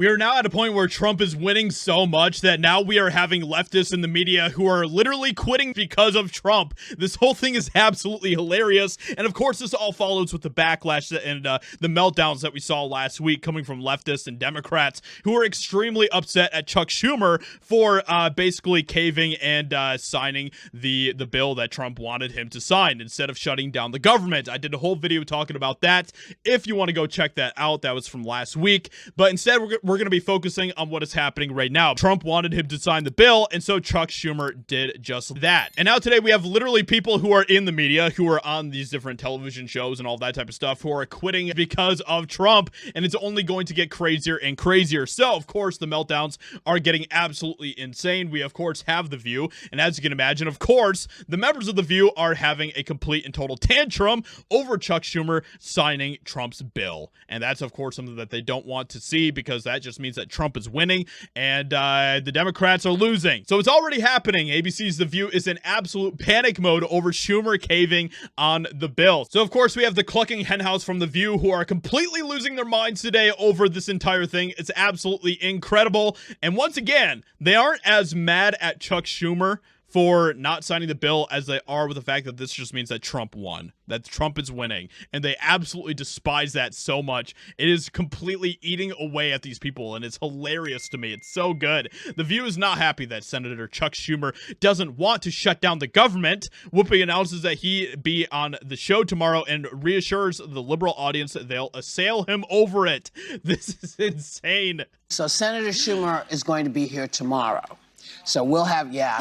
We are now at a point where Trump is winning so much that now we are having leftists in the media who are literally quitting because of Trump. This whole thing is absolutely hilarious. And of course, this all follows with the backlash and the meltdowns that we saw last week coming from leftists and Democrats who are extremely upset at Chuck Schumer for basically caving and signing the bill that Trump wanted him to sign instead of shutting down the government. I did a whole video talking about that. If you want to go check that out, that was from last week. But instead, we're going to be focusing on what is happening right now. Trump wanted him to sign the bill, and so Chuck Schumer did just that. And now today we have literally people who are in the media, who are on these different television shows and all that type of stuff, who are quitting because of Trump, and it's only going to get crazier and crazier. So, of course, the meltdowns are getting absolutely insane. We, of course, have The View, and as you can imagine, of course, the members of The View are having a complete and total tantrum over Chuck Schumer signing Trump's bill. And that's, of course, something that they don't want to see, because that just means that Trump is winning and the Democrats are losing. So it's already happening. ABC's The View is in absolute panic mode over Schumer caving on the bill. So of course we have the clucking henhouse from The View who are completely losing their minds today over this entire thing. It's absolutely incredible. And once again, they aren't as mad at Chuck Schumer for not signing the bill as they are with the fact that this just means that Trump won, that Trump is winning, and they absolutely despise that so much. It is completely eating away at these people, and it's hilarious to me. It's so good. The View is not happy that Senator Chuck Schumer doesn't want to shut down the government. Whoopi announces that he be on the show tomorrow and reassures the liberal audience that they'll assail him over it. This is insane. So Senator Schumer is going to be here tomorrow. So we'll have, yeah,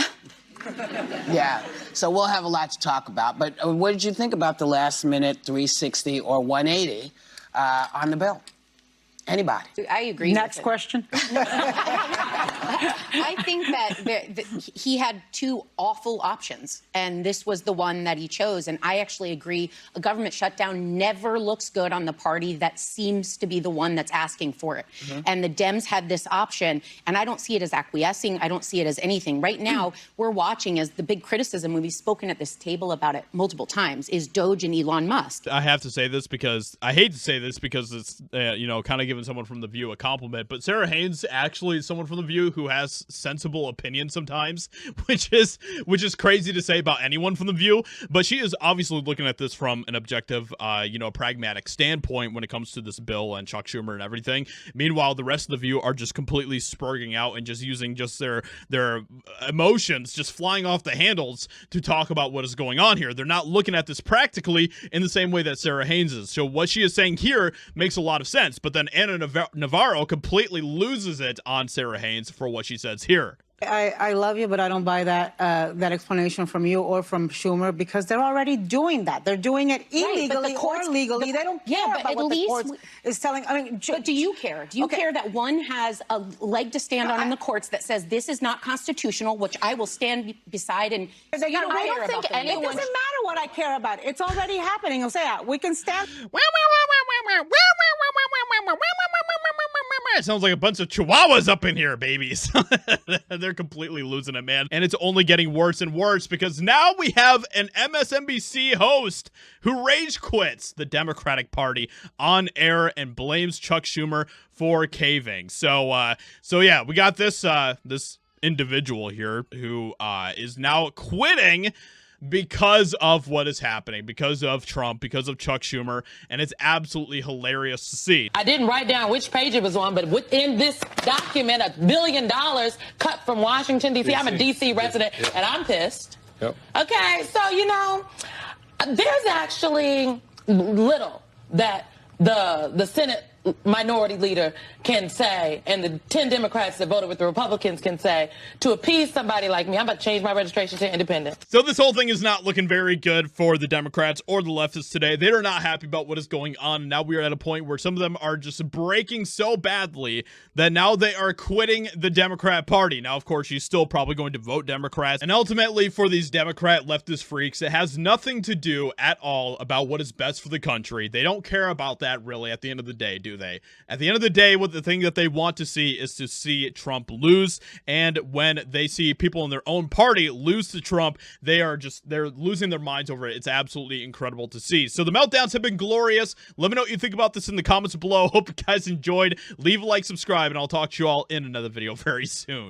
so we'll have a lot to talk about. But what did you think about the last minute 360 or 180 on the bill? Anybody? I agree. Next question. I think that he had two awful options, and this was the one that he chose. And I actually agree. A government shutdown never looks good on the party that seems to be the one that's asking for it. And the Dems had this option, and I don't see it as acquiescing. I don't see it as anything. Right now, we're watching as the big criticism, and we've spoken at this table about it multiple times, is Doge and Elon Musk. I have to say this because I hate to say this because it's, kind of giving someone from The View a compliment, but Sarah Haynes actually is someone from The View who has sensible opinions sometimes, which is crazy to say about anyone from The View, but she is obviously looking at this from an objective, pragmatic standpoint when it comes to this bill and Chuck Schumer and everything. Meanwhile, the rest of The View are just completely spurging out and just using just their emotions, just flying off the handles to talk about what is going on here. They're not looking at this practically in the same way that Sarah Haynes is. So what she is saying here makes a lot of sense, but then Anna Navarro completely loses it on Sarah Haynes for what she says here. I love you, but I don't buy that explanation from you or from Schumer, because they're already doing that. They're doing it illegally or legally. They don't care about what the courts is telling. I mean, but do you care? Do you care that one has a leg to stand on in the courts that says this is not constitutional, which I will stand beside and I don't think anyone. It doesn't matter what I care about. It's already happening. I'll say we can stand. It sounds like a bunch of chihuahuas up in here, babies. They're completely losing it, man. And it's only getting worse and worse because now we have an MSNBC host who rage quits the Democratic Party on air and blames Chuck Schumer for caving. So yeah, we got this individual here who is now quitting because of what is happening, because of Trump, because of Chuck Schumer, and it's absolutely hilarious to see. I didn't write down which page it was on, but within this document, $1 billion cut from Washington, D.C. I'm a D.C. resident, and I'm pissed. Yep. Okay, so, there's actually little that the Senate minority leader can say, and the 10 Democrats that voted with the Republicans can say, to appease somebody like me. I'm about to change my registration to independent. So this whole thing is not looking very good for the Democrats or the leftists today. They are not happy about what is going on. Now we are at a point where some of them are just breaking so badly that now they are quitting the Democrat Party. Now, of course, she's still probably going to vote Democrats. And ultimately, for these Democrat leftist freaks, it has nothing to do at all about what is best for the country. They don't care about that, really, at the end of the day, do do they? At the end of the day, what the thing that they want to see is to see Trump lose. And when they see people in their own party lose to Trump, they're losing their minds over it. It's absolutely incredible to see. So the meltdowns have been glorious. Let me know what you think about this in the comments below. Hope you guys enjoyed. Leave a like, subscribe, and I'll talk to you all in another video very soon.